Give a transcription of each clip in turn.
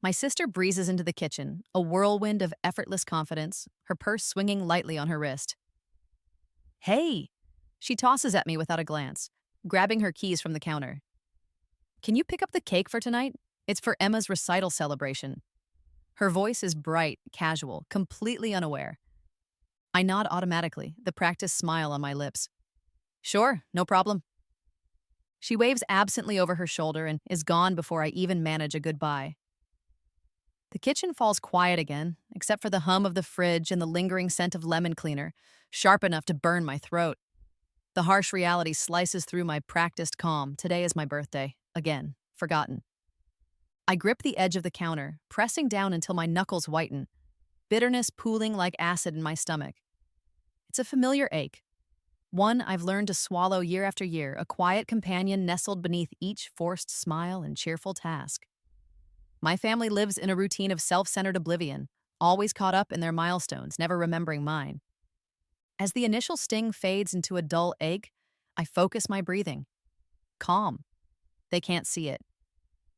My sister breezes into the kitchen, a whirlwind of effortless confidence, her purse swinging lightly on her wrist. Hey! She tosses at me without a glance, grabbing her keys from the counter. Can you pick up the cake for tonight? It's for Emma's recital celebration. Her voice is bright, casual, completely unaware. I nod automatically, the practiced smile on my lips. Sure, no problem. She waves absently over her shoulder and is gone before I even manage a goodbye. The kitchen falls quiet again, except for the hum of the fridge and the lingering scent of lemon cleaner, sharp enough to burn my throat. The harsh reality slices through my practiced calm. Today is my birthday. Again, forgotten. I grip the edge of the counter, pressing down until my knuckles whiten, bitterness pooling like acid in my stomach. It's a familiar ache, one I've learned to swallow year after year, a quiet companion nestled beneath each forced smile and cheerful task. My family lives in a routine of self-centered oblivion, always caught up in their milestones, never remembering mine. As the initial sting fades into a dull ache, I focus my breathing. Calm. They can't see it.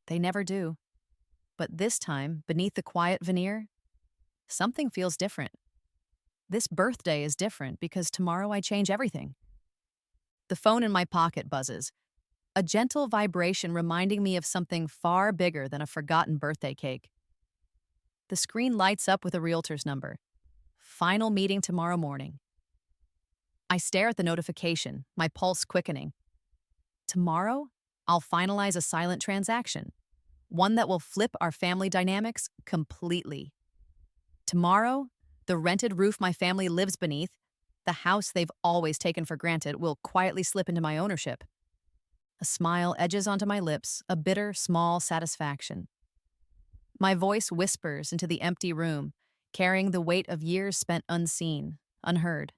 They never do. But this time, beneath the quiet veneer, something feels different. This birthday is different because tomorrow I change everything. The phone in my pocket buzzes, a gentle vibration reminding me of something far bigger than a forgotten birthday cake. The screen lights up with a realtor's number. Final meeting tomorrow morning. I stare at the notification, my pulse quickening. Tomorrow, I'll finalize a silent transaction, one that will flip our family dynamics completely. Tomorrow, the rented roof my family lives beneath, the house they've always taken for granted, will quietly slip into my ownership. A smile edges onto my lips, a bitter, small satisfaction. My voice whispers into the empty room, carrying the weight of years spent unseen, unheard.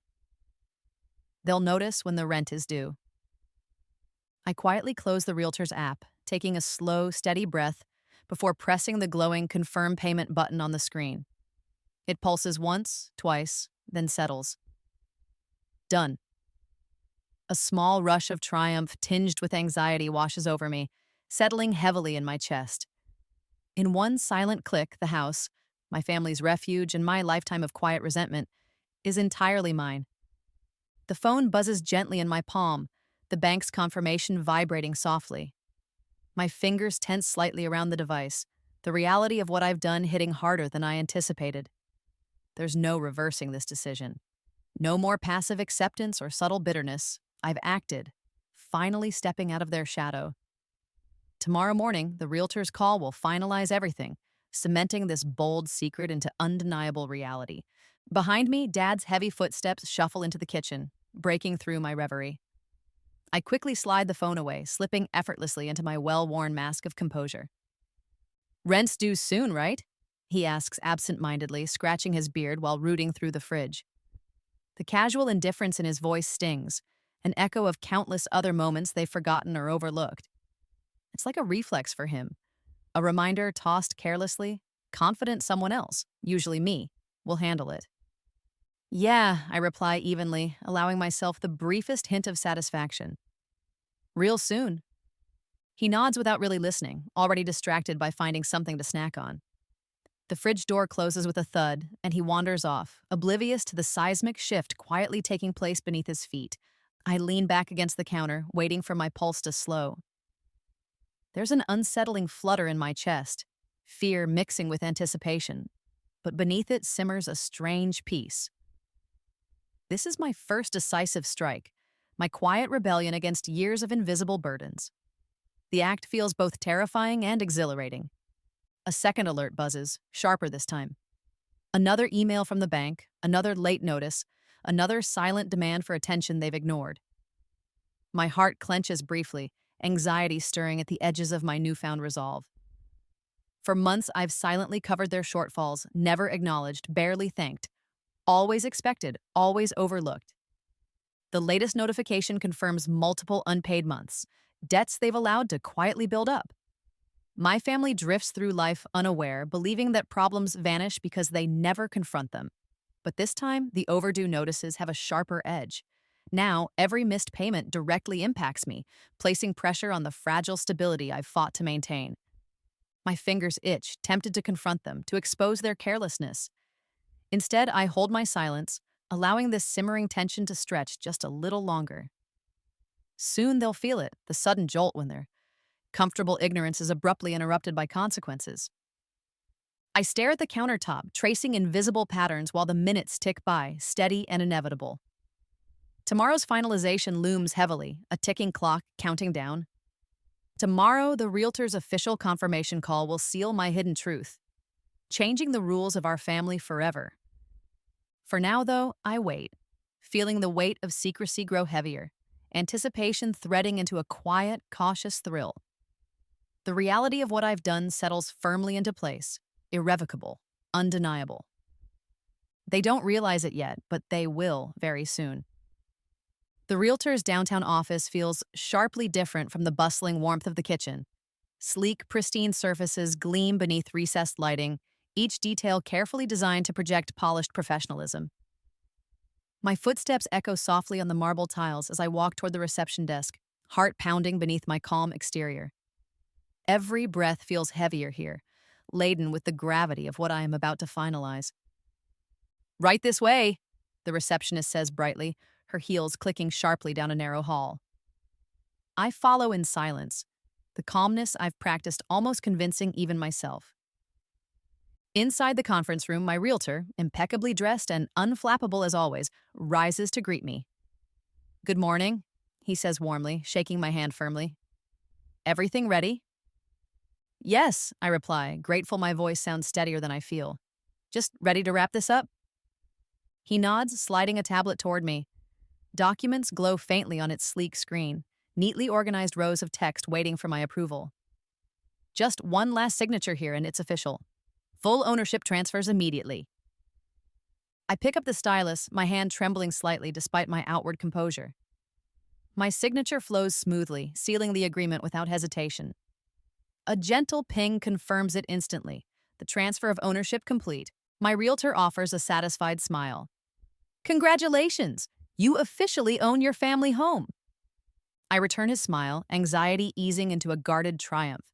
They'll notice when the rent is due. I quietly close the realtor's app, taking a slow, steady breath before pressing the glowing confirm payment button on the screen. It pulses once, twice, then settles. Done. A small rush of triumph tinged with anxiety washes over me, settling heavily in my chest. In one silent click, the house, my family's refuge and my lifetime of quiet resentment, is entirely mine. The phone buzzes gently in my palm, the bank's confirmation vibrating softly. My fingers tense slightly around the device, the reality of what I've done hitting harder than I anticipated. There's no reversing this decision. No more passive acceptance or subtle bitterness. I've acted, finally stepping out of their shadow. Tomorrow morning, the realtor's call will finalize everything, cementing this bold secret into undeniable reality. Behind me, Dad's heavy footsteps shuffle into the kitchen, breaking through my reverie. I quickly slide the phone away, slipping effortlessly into my well-worn mask of composure. Rent's due soon, right? He asks absent-mindedly, scratching his beard while rooting through the fridge. The casual indifference in his voice stings, an echo of countless other moments they've forgotten or overlooked. It's like a reflex for him, a reminder tossed carelessly, confident someone else, usually me, will handle it. Yeah, I reply evenly, allowing myself the briefest hint of satisfaction. Real soon. He nods without really listening, already distracted by finding something to snack on. The fridge door closes with a thud, and he wanders off, oblivious to the seismic shift quietly taking place beneath his feet. I lean back against the counter, waiting for my pulse to slow. There's an unsettling flutter in my chest, fear mixing with anticipation, but beneath it simmers a strange peace. This is my first decisive strike, my quiet rebellion against years of invisible burdens. The act feels both terrifying and exhilarating. A second alert buzzes, sharper this time. Another email from the bank, another late notice, another silent demand for attention they've ignored. My heart clenches briefly, anxiety stirring at the edges of my newfound resolve. For months, I've silently covered their shortfalls, never acknowledged, barely thanked. Always expected, always overlooked. The latest notification confirms multiple unpaid months, debts they've allowed to quietly build up. My family drifts through life unaware, believing that problems vanish because they never confront them. But this time, the overdue notices have a sharper edge. Now, every missed payment directly impacts me, placing pressure on the fragile stability I've fought to maintain. My fingers itch, tempted to confront them, to expose their carelessness. Instead, I hold my silence, allowing this simmering tension to stretch just a little longer. Soon they'll feel it, the sudden jolt when their comfortable ignorance is abruptly interrupted by consequences. I stare at the countertop, tracing invisible patterns while the minutes tick by, steady and inevitable. Tomorrow's finalization looms heavily, a ticking clock counting down. Tomorrow, the realtor's official confirmation call will seal my hidden truth, changing the rules of our family forever. For now, though, I wait, feeling the weight of secrecy grow heavier, anticipation threading into a quiet, cautious thrill. The reality of what I've done settles firmly into place, irrevocable, undeniable. They don't realize it yet, but they will very soon. The realtor's downtown office feels sharply different from the bustling warmth of the kitchen. Sleek, pristine surfaces gleam beneath recessed lighting, each detail carefully designed to project polished professionalism. My footsteps echo softly on the marble tiles as I walk toward the reception desk, heart pounding beneath my calm exterior. Every breath feels heavier here, laden with the gravity of what I am about to finalize. "Right this way," the receptionist says brightly, her heels clicking sharply down a narrow hall. I follow in silence, the calmness I've practiced almost convincing even myself. Inside the conference room, my realtor, impeccably dressed and unflappable as always, rises to greet me. "Good morning," he says warmly, shaking my hand firmly. "Everything ready?" "Yes," I reply, grateful my voice sounds steadier than I feel. "Just ready to wrap this up?" He nods, sliding a tablet toward me. Documents glow faintly on its sleek screen, neatly organized rows of text waiting for my approval. Just one last signature here and it's official. Full ownership transfers immediately. I pick up the stylus, my hand trembling slightly despite my outward composure. My signature flows smoothly, sealing the agreement without hesitation. A gentle ping confirms it instantly. The transfer of ownership complete. My realtor offers a satisfied smile. "Congratulations! You officially own your family home." I return his smile, anxiety easing into a guarded triumph.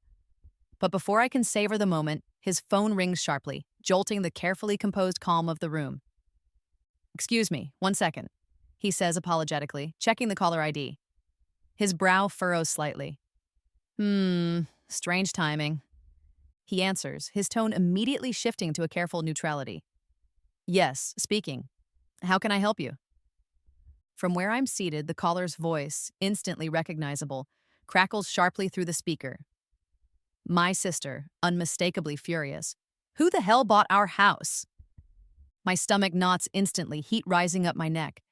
But before I can savor the moment, his phone rings sharply, jolting the carefully composed calm of the room. "Excuse me, 1 second," he says apologetically, checking the caller ID. His brow furrows slightly. Strange timing." He answers, his tone immediately shifting to a careful neutrality. "Yes, speaking. How can I help you?" From where I'm seated, the caller's voice, instantly recognizable, crackles sharply through the speaker. My sister, unmistakably furious. "Who the hell bought our house?" My stomach knots instantly, heat rising up my neck.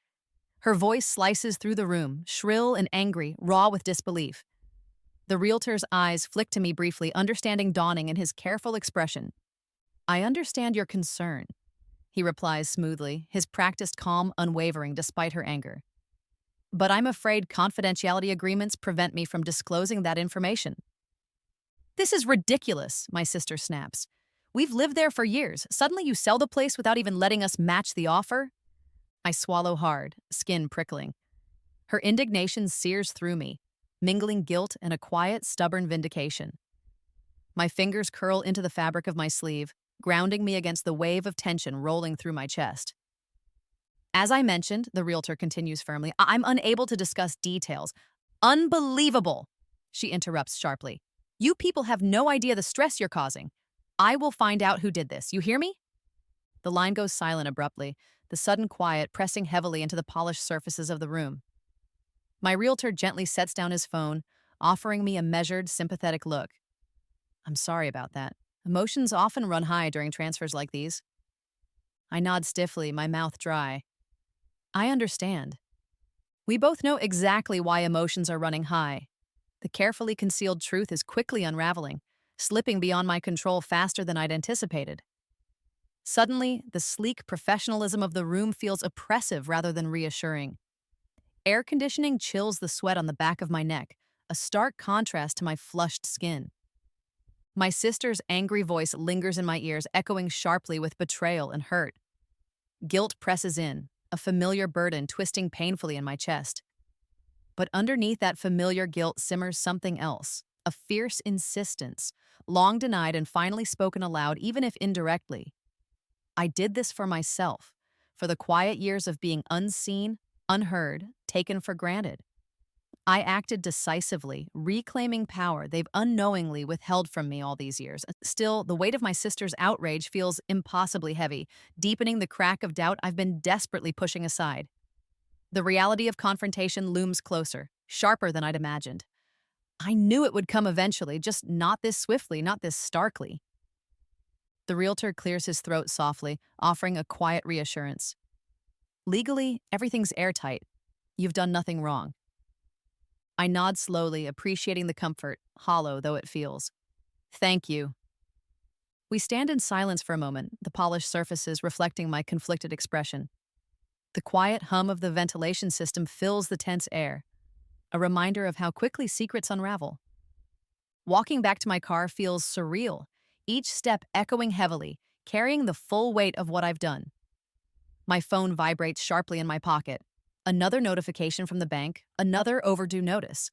Her voice slices through the room, shrill and angry, raw with disbelief. The realtor's eyes flick to me briefly, understanding dawning in his careful expression. "I understand your concern," he replies smoothly, his practiced calm unwavering despite her anger. "But I'm afraid confidentiality agreements prevent me from disclosing that information." "This is ridiculous," my sister snaps. "We've lived there for years. Suddenly you sell the place without even letting us match the offer?" I swallow hard, skin prickling. Her indignation sears through me, mingling guilt and a quiet, stubborn vindication. My fingers curl into the fabric of my sleeve, grounding me against the wave of tension rolling through my chest. "As I mentioned," the realtor continues firmly, "I'm unable to discuss details." "Unbelievable!" she interrupts sharply. "You people have no idea the stress you're causing. I will find out who did this. You hear me?" The line goes silent abruptly, the sudden quiet pressing heavily into the polished surfaces of the room. My realtor gently sets down his phone, offering me a measured, sympathetic look. "I'm sorry about that. Emotions often run high during transfers like these." I nod stiffly, my mouth dry. I understand. We both know exactly why emotions are running high. The carefully concealed truth is quickly unraveling, slipping beyond my control faster than I'd anticipated. Suddenly, the sleek professionalism of the room feels oppressive rather than reassuring. Air conditioning chills the sweat on the back of my neck, a stark contrast to my flushed skin. My sister's angry voice lingers in my ears, echoing sharply with betrayal and hurt. Guilt presses in, a familiar burden twisting painfully in my chest. But underneath that familiar guilt simmers something else, a fierce insistence, long denied and finally spoken aloud, even if indirectly. I did this for myself, for the quiet years of being unseen, unheard, taken for granted. I acted decisively, reclaiming power they've unknowingly withheld from me all these years. Still, the weight of my sister's outrage feels impossibly heavy, deepening the crack of doubt I've been desperately pushing aside. The reality of confrontation looms closer, sharper than I'd imagined. I knew it would come eventually, just not this swiftly, not this starkly. The realtor clears his throat softly, offering a quiet reassurance. Legally, everything's airtight. You've done nothing wrong. I nod slowly, appreciating the comfort, hollow though it feels. Thank you. We stand in silence for a moment, the polished surfaces reflecting my conflicted expression. The quiet hum of the ventilation system fills the tense air, a reminder of how quickly secrets unravel. Walking back to my car feels surreal, each step echoing heavily, carrying the full weight of what I've done. My phone vibrates sharply in my pocket. Another notification from the bank, another overdue notice.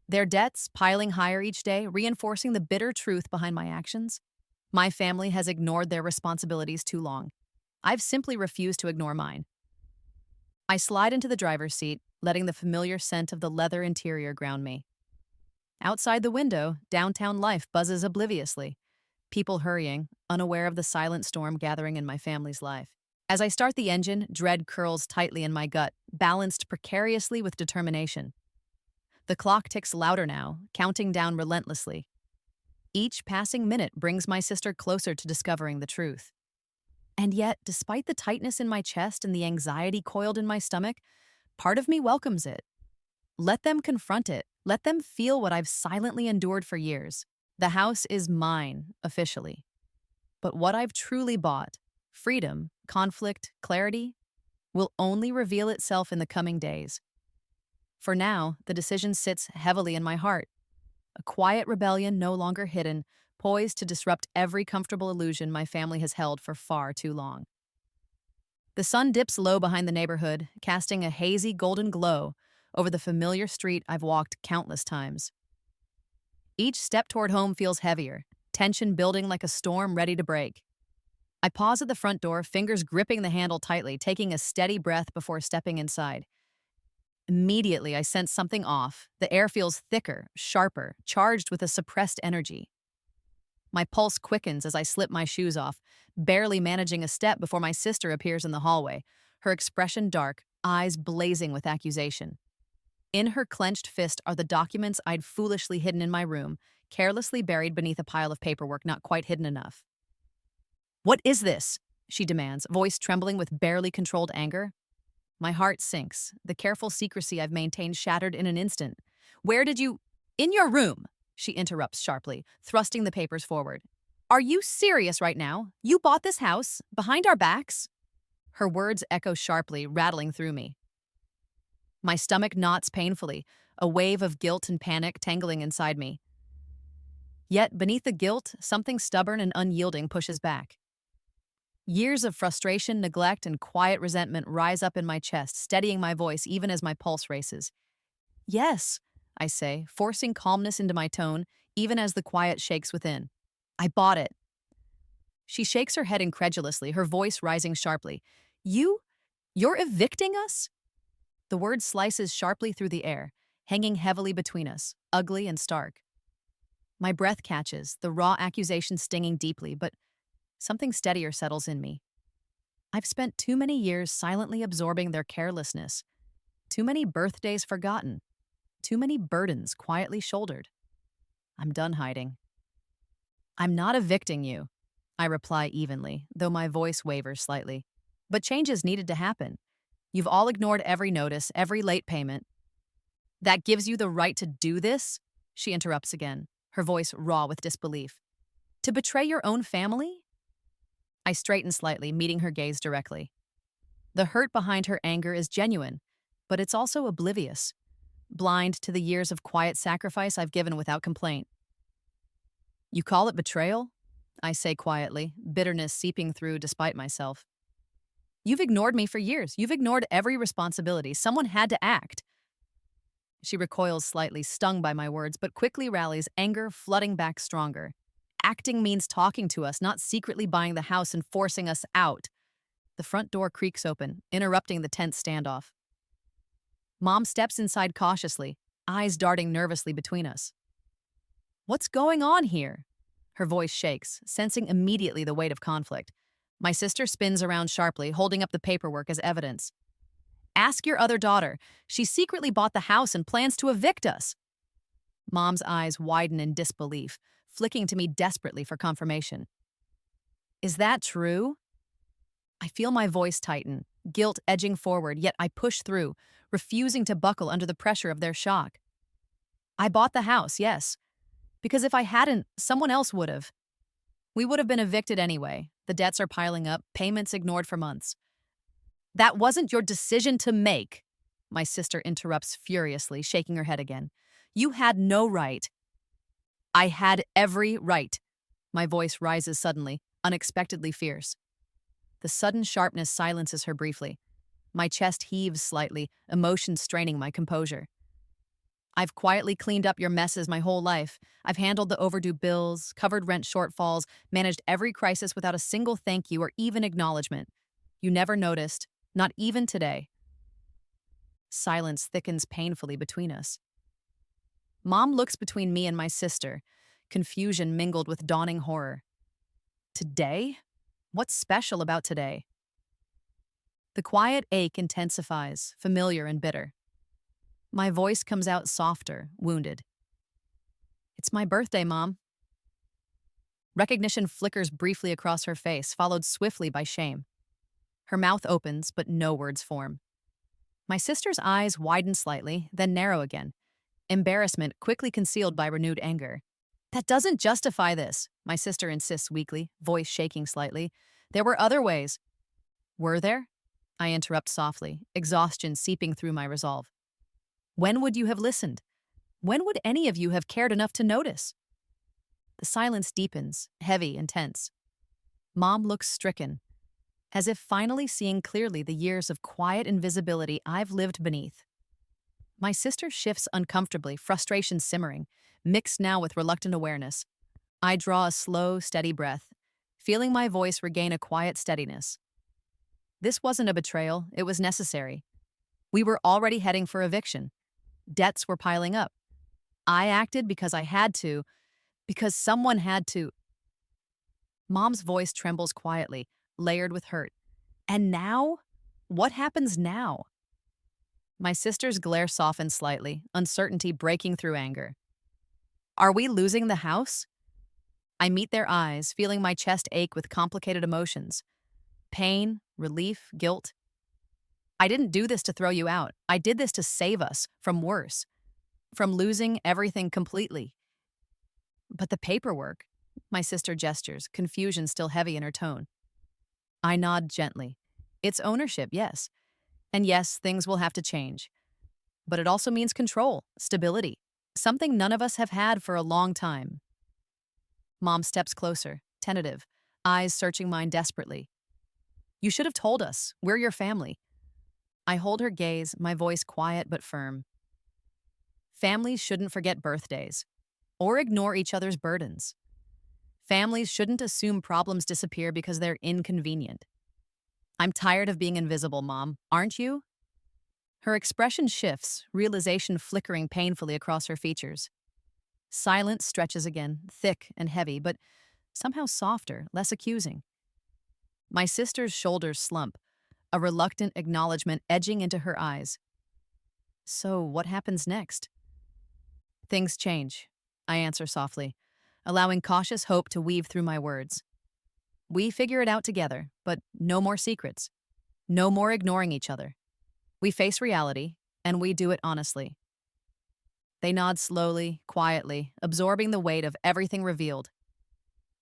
Their debts piling higher each day, reinforcing the bitter truth behind my actions. My family has ignored their responsibilities too long. I've simply refused to ignore mine. I slide into the driver's seat, letting the familiar scent of the leather interior ground me. Outside the window, downtown life buzzes obliviously. People hurrying, unaware of the silent storm gathering in my family's life. As I start the engine, dread curls tightly in my gut, balanced precariously with determination. The clock ticks louder now, counting down relentlessly. Each passing minute brings my sister closer to discovering the truth. And yet, despite the tightness in my chest and the anxiety coiled in my stomach, part of me welcomes it. Let them confront it. Let them feel what I've silently endured for years. The house is mine, officially. But what I've truly bought, freedom, conflict, clarity, will only reveal itself in the coming days. For now, the decision sits heavily in my heart. A quiet rebellion no longer hidden, poised to disrupt every comfortable illusion my family has held for far too long. The sun dips low behind the neighborhood, casting a hazy golden glow over the familiar street I've walked countless times. Each step toward home feels heavier, tension building like a storm ready to break. I pause at the front door, fingers gripping the handle tightly, taking a steady breath before stepping inside. Immediately, I sense something off. The air feels thicker, sharper, charged with a suppressed energy. My pulse quickens as I slip my shoes off, barely managing a step before my sister appears in the hallway, her expression dark, eyes blazing with accusation. In her clenched fist are the documents I'd foolishly hidden in my room, carelessly buried beneath a pile of paperwork not quite hidden enough. "What is this?" she demands, voice trembling with barely controlled anger. My heart sinks, the careful secrecy I've maintained shattered in an instant. "Where did you—" "In your room," she interrupts sharply, thrusting the papers forward. "Are you serious right now? You bought this house, behind our backs?" Her words echo sharply, rattling through me. My stomach knots painfully, a wave of guilt and panic tangling inside me. Yet, beneath the guilt, something stubborn and unyielding pushes back. Years of frustration, neglect, and quiet resentment rise up in my chest, steadying my voice even as my pulse races. "Yes," I say, forcing calmness into my tone, even as the quiet shakes within. "I bought it." She shakes her head incredulously, her voice rising sharply. You're evicting us?" The word slices sharply through the air, hanging heavily between us, ugly and stark. My breath catches, the raw accusation stinging deeply, but something steadier settles in me. I've spent too many years silently absorbing their carelessness, too many birthdays forgotten, too many burdens quietly shouldered. I'm done hiding. "I'm not evicting you," I reply evenly, though my voice wavers slightly. "But changes needed to happen. You've all ignored every notice, every late payment." "That gives you the right to do this?" she interrupts again, her voice raw with disbelief. "To betray your own family?" I straighten slightly, meeting her gaze directly. The hurt behind her anger is genuine, but it's also oblivious, blind to the years of quiet sacrifice I've given without complaint. "You call it betrayal?" I say quietly, bitterness seeping through despite myself. "You've ignored me for years. You've ignored every responsibility. Someone had to act." She recoils slightly, stung by my words, but quickly rallies, anger flooding back stronger. Acting means talking to us, not secretly buying the house and forcing us out. The front door creaks open, interrupting the tense standoff. Mom steps inside cautiously, eyes darting nervously between us. What's going on here? Her voice shakes, sensing immediately the weight of conflict. My sister spins around sharply, holding up the paperwork as evidence. Ask your other daughter. She secretly bought the house and plans to evict us. Mom's eyes widen in disbelief, flicking to me desperately for confirmation. Is that true? I feel my voice tighten, guilt edging forward, yet I push through, refusing to buckle under the pressure of their shock. I bought the house, yes, because if I hadn't, someone else would have. We would have been evicted anyway. The debts are piling up, payments ignored for months. That wasn't your decision to make, my sister interrupts furiously, shaking her head again. You had no right. I had every right. My voice rises suddenly, unexpectedly fierce. The sudden sharpness silences her briefly. My chest heaves slightly, emotion straining my composure. I've quietly cleaned up your messes my whole life. I've handled the overdue bills, covered rent shortfalls, managed every crisis without a single thank you or even acknowledgement. You never noticed, not even today. Silence thickens painfully between us. Mom looks between me and my sister, confusion mingled with dawning horror. Today? What's special about today? The quiet ache intensifies, familiar and bitter. My voice comes out softer, wounded. It's my birthday, Mom. Recognition flickers briefly across her face, followed swiftly by shame. Her mouth opens, but no words form. My sister's eyes widen slightly, then narrow again, embarrassment quickly concealed by renewed anger. That doesn't justify this, my sister insists weakly, voice shaking slightly. There were other ways. Were there? I interrupt softly, exhaustion seeping through my resolve. When would you have listened? When would any of you have cared enough to notice? The silence deepens, heavy and tense. Mom looks stricken, as if finally seeing clearly the years of quiet invisibility I've lived beneath. My sister shifts uncomfortably, frustration simmering, mixed now with reluctant awareness. I draw a slow, steady breath, feeling my voice regain a quiet steadiness. This wasn't a betrayal, it was necessary. We were already heading for eviction. Debts were piling up. I acted because I had to, because someone had to. Mom's voice trembles quietly, layered with hurt. And now? What happens now? My sister's glare softens slightly, uncertainty breaking through anger. Are we losing the house? I meet their eyes, feeling my chest ache with complicated emotions. Pain, relief, guilt. I didn't do this to throw you out. I did this to save us from worse, from losing everything completely. But the paperwork, my sister gestures, confusion still heavy in her tone. I nod gently. It's ownership, yes. And yes, things will have to change. But it also means control, stability, something none of us have had for a long time. Mom steps closer, tentative, eyes searching mine desperately. You should have told us. We're your family. I hold her gaze, my voice quiet but firm. Families shouldn't forget birthdays or ignore each other's burdens. Families shouldn't assume problems disappear because they're inconvenient. I'm tired of being invisible, Mom. Aren't you? Her expression shifts, realization flickering painfully across her features. Silence stretches again, thick and heavy, but somehow softer, less accusing. My sister's shoulders slump, a reluctant acknowledgement edging into her eyes. So what happens next? Things change, I answer softly, allowing cautious hope to weave through my words. We figure it out together, but no more secrets. No more ignoring each other. We face reality, and we do it honestly. They nod slowly, quietly, absorbing the weight of everything revealed.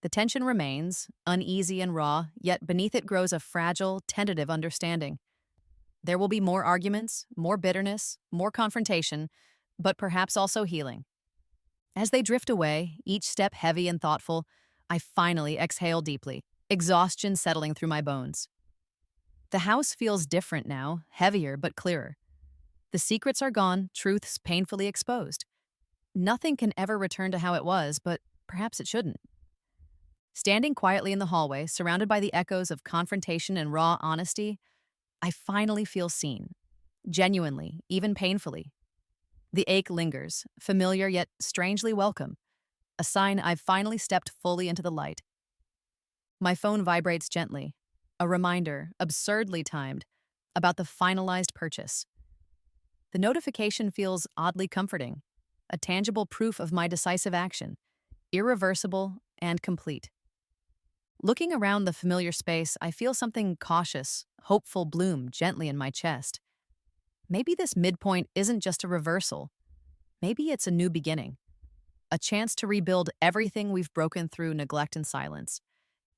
The tension remains, uneasy and raw, yet beneath it grows a fragile, tentative understanding. There will be more arguments, more bitterness, more confrontation, but perhaps also healing. As they drift away, each step heavy and thoughtful, I finally exhale deeply, exhaustion settling through my bones. The house feels different now, heavier but clearer. The secrets are gone, truths painfully exposed. Nothing can ever return to how it was, but perhaps it shouldn't. Standing quietly in the hallway, surrounded by the echoes of confrontation and raw honesty, I finally feel seen. Genuinely, even painfully. The ache lingers, familiar yet strangely welcome, a sign I've finally stepped fully into the light. My phone vibrates gently, a reminder, absurdly timed, about the finalized purchase. The notification feels oddly comforting, a tangible proof of my decisive action, irreversible and complete. Looking around the familiar space, I feel something cautious, hopeful bloom gently in my chest. Maybe this midpoint isn't just a reversal. Maybe it's a new beginning, a chance to rebuild everything we've broken through neglect and silence.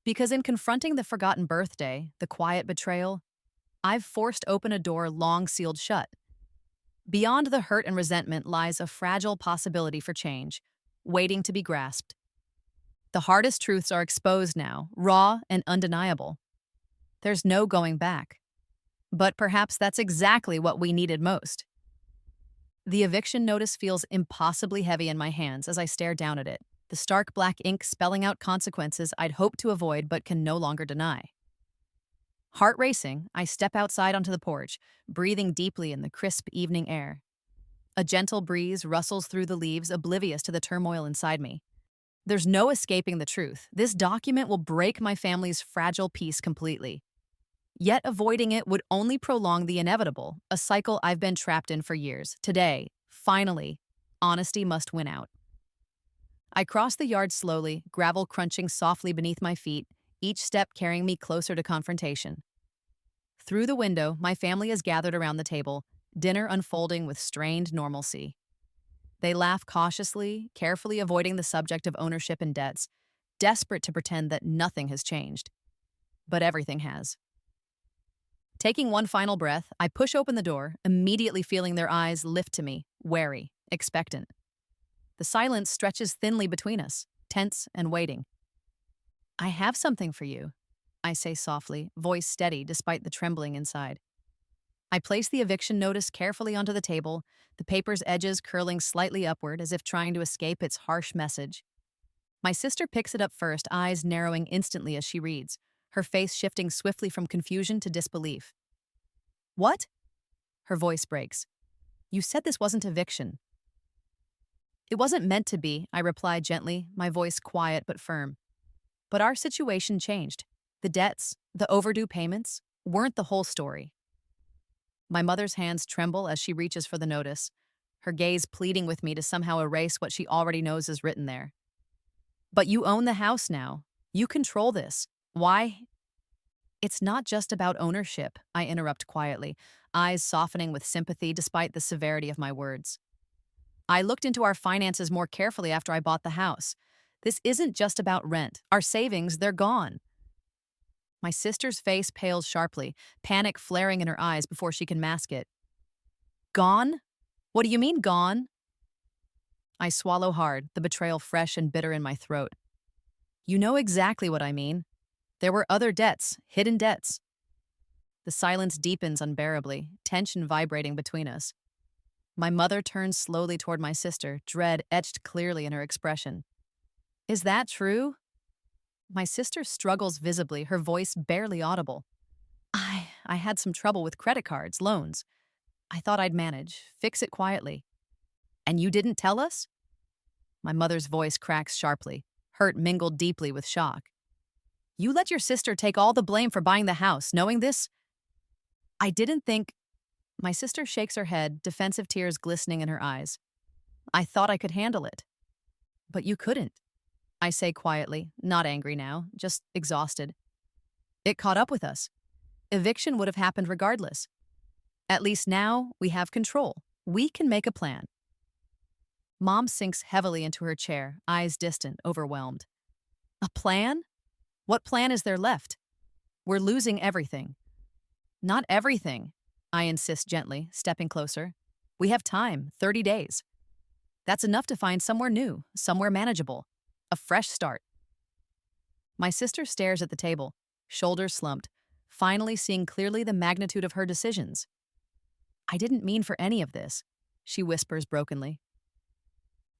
Because in confronting the forgotten birthday, the quiet betrayal, I've forced open a door long sealed shut. Beyond the hurt and resentment lies a fragile possibility for change, waiting to be grasped. The hardest truths are exposed now, raw and undeniable. There's no going back. But perhaps that's exactly what we needed most. The eviction notice feels impossibly heavy in my hands as I stare down at it, the stark black ink spelling out consequences I'd hoped to avoid but can no longer deny. Heart racing, I step outside onto the porch, breathing deeply in the crisp evening air. A gentle breeze rustles through the leaves, oblivious to the turmoil inside me. There's no escaping the truth. This document will break my family's fragile peace completely. Yet avoiding it would only prolong the inevitable, a cycle I've been trapped in for years. Today, finally, honesty must win out. I cross the yard slowly, gravel crunching softly beneath my feet, each step carrying me closer to confrontation. Through the window, my family is gathered around the table, dinner unfolding with strained normalcy. They laugh cautiously, carefully avoiding the subject of ownership and debts, desperate to pretend that nothing has changed. But everything has. Taking one final breath, I push open the door, immediately feeling their eyes lift to me, wary, expectant. The silence stretches thinly between us, tense and waiting. "I have something for you," I say softly, voice steady despite the trembling inside. I place the eviction notice carefully onto the table, the paper's edges curling slightly upward as if trying to escape its harsh message. My sister picks it up first, eyes narrowing instantly as she reads, her face shifting swiftly from confusion to disbelief. "What?" Her voice breaks. "You said this wasn't eviction." "It wasn't meant to be," I reply gently, my voice quiet but firm. But our situation changed. The debts, the overdue payments, weren't the whole story. My mother's hands tremble as she reaches for the notice, her gaze pleading with me to somehow erase what she already knows is written there. "But you own the house now. You control this. Why?" "It's not just about ownership," I interrupt quietly, eyes softening with sympathy despite the severity of my words. "I looked into our finances more carefully after I bought the house. This isn't just about rent. Our savings, they're gone." My sister's face pales sharply, panic flaring in her eyes before she can mask it. "Gone? What do you mean, gone?" I swallow hard, the betrayal fresh and bitter in my throat. "You know exactly what I mean. There were other debts, hidden debts." The silence deepens unbearably, tension vibrating between us. My mother turns slowly toward my sister, dread etched clearly in her expression. "Is that true?" My sister struggles visibly, her voice barely audible. I had some trouble with credit cards, loans. I thought I'd manage, fix it quietly." "And you didn't tell us?" My mother's voice cracks sharply, hurt mingled deeply with shock. "You let your sister take all the blame for buying the house, knowing this?" "I didn't think—" My sister shakes her head, defensive tears glistening in her eyes. "I thought I could handle it." "But you couldn't," I say quietly, not angry now, just exhausted. "It caught up with us. Eviction would have happened regardless. At least now we have control. We can make a plan." Mom sinks heavily into her chair, eyes distant, overwhelmed. "A plan? What plan is there left? We're losing everything." "Not everything," I insist gently, stepping closer. "We have time, 30 days. That's enough to find somewhere new, somewhere manageable. A fresh start." My sister stares at the table, shoulders slumped, finally seeing clearly the magnitude of her decisions. I didn't mean for any of this, she whispers brokenly.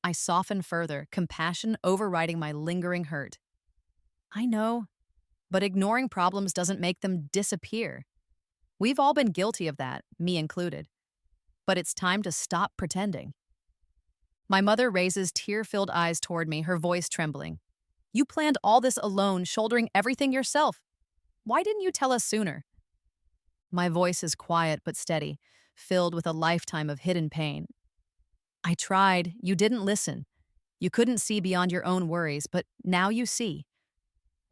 I soften further, compassion overriding my lingering hurt. I know, but ignoring problems doesn't make them disappear. We've all been guilty of that, me included. But it's time to stop pretending. My mother raises tear-filled eyes toward me, her voice trembling. You planned all this alone, shouldering everything yourself. Why didn't you tell us sooner? My voice is quiet but steady, filled with a lifetime of hidden pain. I tried. You didn't listen. You couldn't see beyond your own worries, but now you see.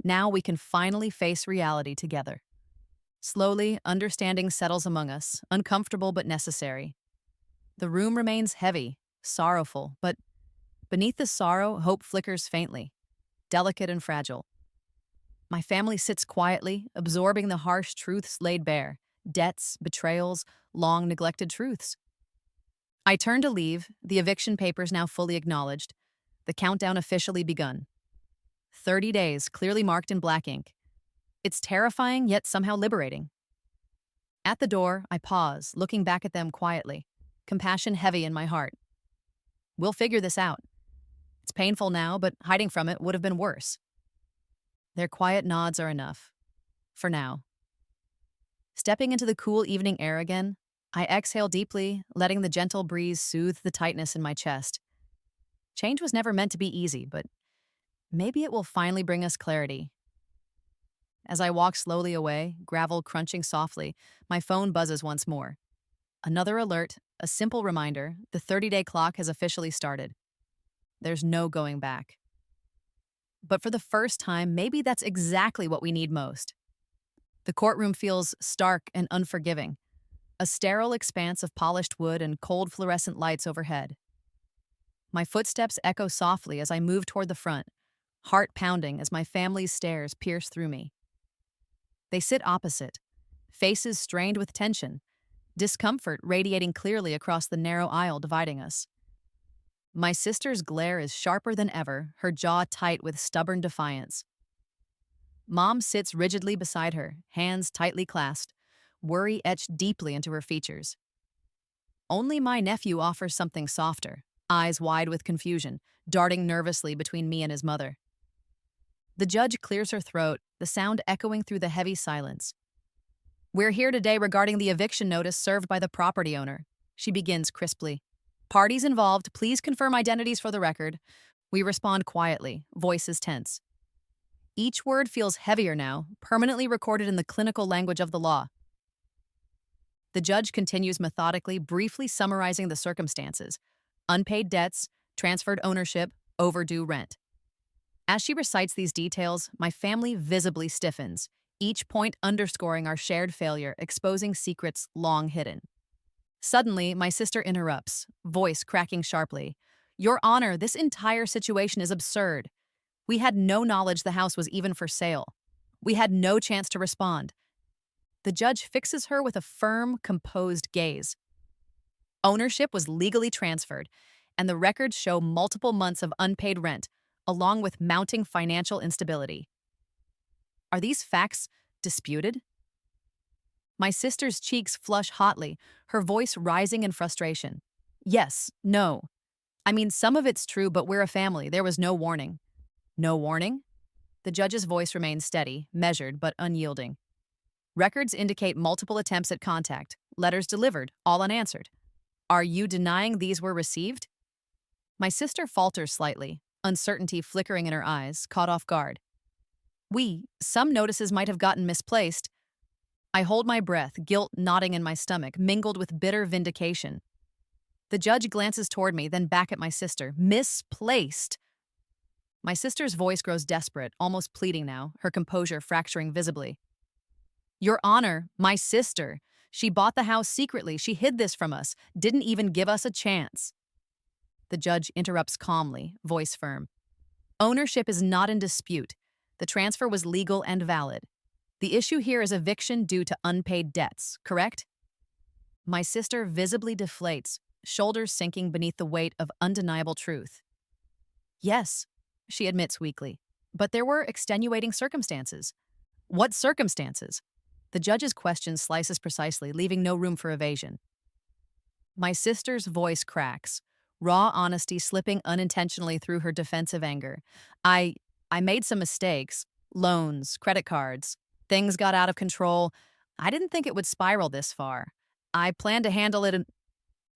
Now we can finally face reality together. Slowly, understanding settles among us, uncomfortable but necessary. The room remains heavy, sorrowful, but beneath the sorrow, hope flickers faintly, delicate and fragile. My family sits quietly, absorbing the harsh truths laid bare, debts, betrayals, long neglected truths. I turn to leave, the eviction papers now fully acknowledged, the countdown officially begun. 30 days, clearly marked in black ink. It's terrifying, yet somehow liberating. At the door, I pause, looking back at them quietly, compassion heavy in my heart. We'll figure this out. It's painful now, but hiding from it would have been worse. Their quiet nods are enough. For now. Stepping into the cool evening air again, I exhale deeply, letting the gentle breeze soothe the tightness in my chest. Change was never meant to be easy, but maybe it will finally bring us clarity. As I walk slowly away, gravel crunching softly, my phone buzzes once more. Another alert, a simple reminder, the 30-day clock has officially started. There's no going back. But for the first time, maybe that's exactly what we need most. The courtroom feels stark and unforgiving, a sterile expanse of polished wood and cold fluorescent lights overhead. My footsteps echo softly as I move toward the front, heart pounding as my family's stares pierce through me. They sit opposite, faces strained with tension, discomfort radiating clearly across the narrow aisle dividing us. My sister's glare is sharper than ever, her jaw tight with stubborn defiance. Mom sits rigidly beside her, hands tightly clasped, worry etched deeply into her features. Only my nephew offers something softer, eyes wide with confusion, darting nervously between me and his mother. The judge clears her throat, the sound echoing through the heavy silence. We're here today regarding the eviction notice served by the property owner, she begins crisply. Parties involved, please confirm identities for the record. We respond quietly, voices tense. Each word feels heavier now, permanently recorded in the clinical language of the law. The judge continues methodically, briefly summarizing the circumstances. Unpaid debts, transferred ownership, overdue rent. As she recites these details, my family visibly stiffens, each point underscoring our shared failure, exposing secrets long hidden. Suddenly, my sister interrupts, voice cracking sharply. Your Honor, this entire situation is absurd. We had no knowledge the house was even for sale. We had no chance to respond. The judge fixes her with a firm, composed gaze. Ownership was legally transferred, and the records show multiple months of unpaid rent, along with mounting financial instability. Are these facts disputed? My sister's cheeks flush hotly, her voice rising in frustration. Yes, no. I mean, some of it's true, but we're a family. There was no warning. No warning? The judge's voice remains steady, measured, but unyielding. Records indicate multiple attempts at contact, letters delivered, all unanswered. Are you denying these were received? My sister falters slightly, uncertainty flickering in her eyes, caught off guard. Some notices might have gotten misplaced. I hold my breath, guilt knotting in my stomach, mingled with bitter vindication. The judge glances toward me, then back at my sister. Misplaced? My sister's voice grows desperate, almost pleading now, her composure fracturing visibly. Your Honor, my sister. She bought the house secretly. She hid this from us, didn't even give us a chance. The judge interrupts calmly, voice firm. Ownership is not in dispute. The transfer was legal and valid. The issue here is eviction due to unpaid debts, correct? My sister visibly deflates, shoulders sinking beneath the weight of undeniable truth. Yes, she admits weakly, but there were extenuating circumstances. What circumstances? The judge's question slices precisely, leaving no room for evasion. My sister's voice cracks, raw honesty slipping unintentionally through her defensive anger. I I made some mistakes, loans, credit cards. Things got out of control. I didn't think it would spiral this far. I planned to handle it.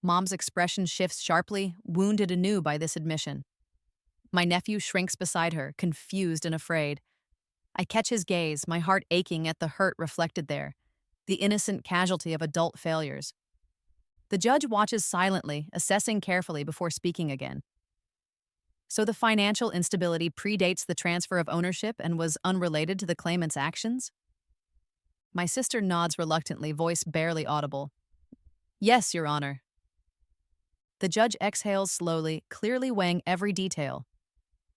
Mom's expression shifts sharply, wounded anew by this admission. My nephew shrinks beside her, confused and afraid. I catch his gaze, my heart aching at the hurt reflected there, the innocent casualty of adult failures. The judge watches silently, assessing carefully before speaking again. So the financial instability predates the transfer of ownership and was unrelated to the claimant's actions? My sister nods reluctantly, voice barely audible. Yes, Your Honor. The judge exhales slowly, clearly weighing every detail.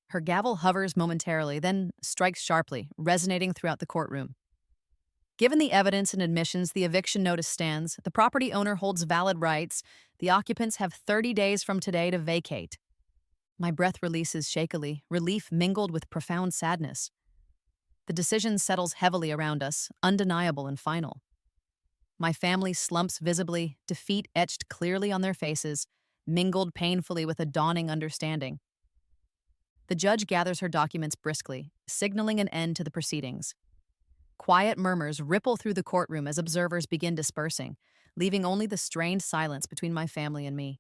Her gavel hovers momentarily, then strikes sharply, resonating throughout the courtroom. Given the evidence and admissions, the eviction notice stands. The property owner holds valid rights. The occupants have 30 days from today to vacate. My breath releases shakily, relief mingled with profound sadness. The decision settles heavily around us, undeniable and final. My family slumps visibly, defeat etched clearly on their faces, mingled painfully with a dawning understanding. The judge gathers her documents briskly, signaling an end to the proceedings. Quiet murmurs ripple through the courtroom as observers begin dispersing, leaving only the strained silence between my family and me.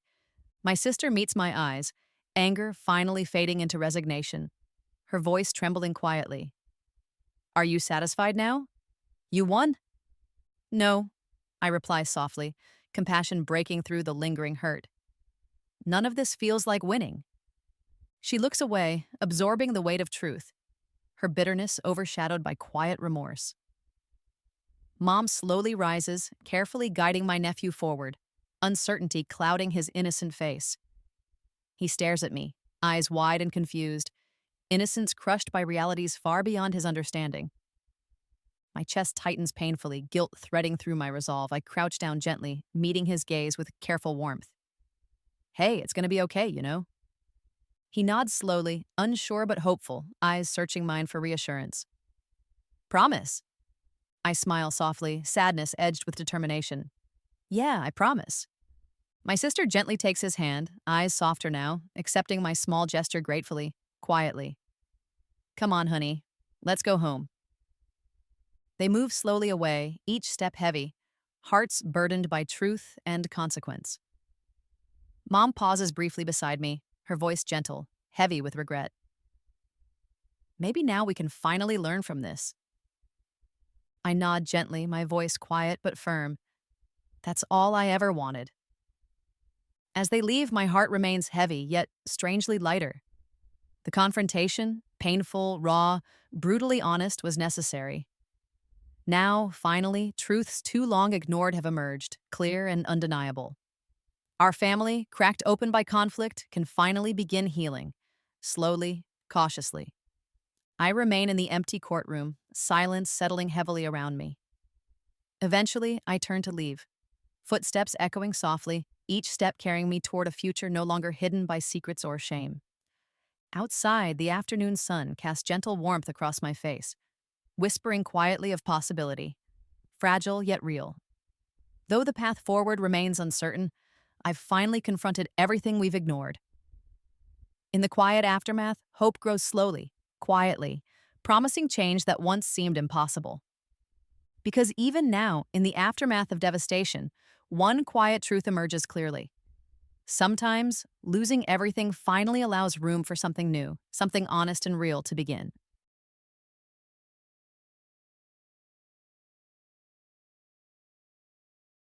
My sister meets my eyes, anger finally fading into resignation, her voice trembling quietly. Are you satisfied now? You won? No, I reply softly, compassion breaking through the lingering hurt. None of this feels like winning. She looks away, absorbing the weight of truth, her bitterness overshadowed by quiet remorse. Mom slowly rises, carefully guiding my nephew forward, uncertainty clouding his innocent face. He stares at me, eyes wide and confused, innocence crushed by realities far beyond his understanding. My chest tightens painfully, guilt threading through my resolve. I crouch down gently, meeting his gaze with careful warmth. Hey, it's gonna be okay, you know? He nods slowly, unsure but hopeful, eyes searching mine for reassurance. Promise. I smile softly, sadness edged with determination. Yeah, I promise. My sister gently takes his hand, eyes softer now, accepting my small gesture gratefully, quietly. Come on, honey. Let's go home. They move slowly away, each step heavy, hearts burdened by truth and consequence. Mom pauses briefly beside me, her voice gentle, heavy with regret. Maybe now we can finally learn from this. I nod gently, my voice quiet but firm. That's all I ever wanted. As they leave, my heart remains heavy, yet strangely lighter. The confrontation, painful, raw, brutally honest, was necessary. Now, finally, truths too long ignored have emerged, clear and undeniable. Our family, cracked open by conflict, can finally begin healing, slowly, cautiously. I remain in the empty courtroom, silence settling heavily around me. Eventually, I turn to leave, footsteps echoing softly, each step carrying me toward a future no longer hidden by secrets or shame. Outside, the afternoon sun casts gentle warmth across my face, whispering quietly of possibility, fragile yet real. Though the path forward remains uncertain, I've finally confronted everything we've ignored. In the quiet aftermath, hope grows slowly, quietly, promising change that once seemed impossible. Because even now, in the aftermath of devastation, one quiet truth emerges clearly. Sometimes, losing everything finally allows room for something new, something honest and real to begin.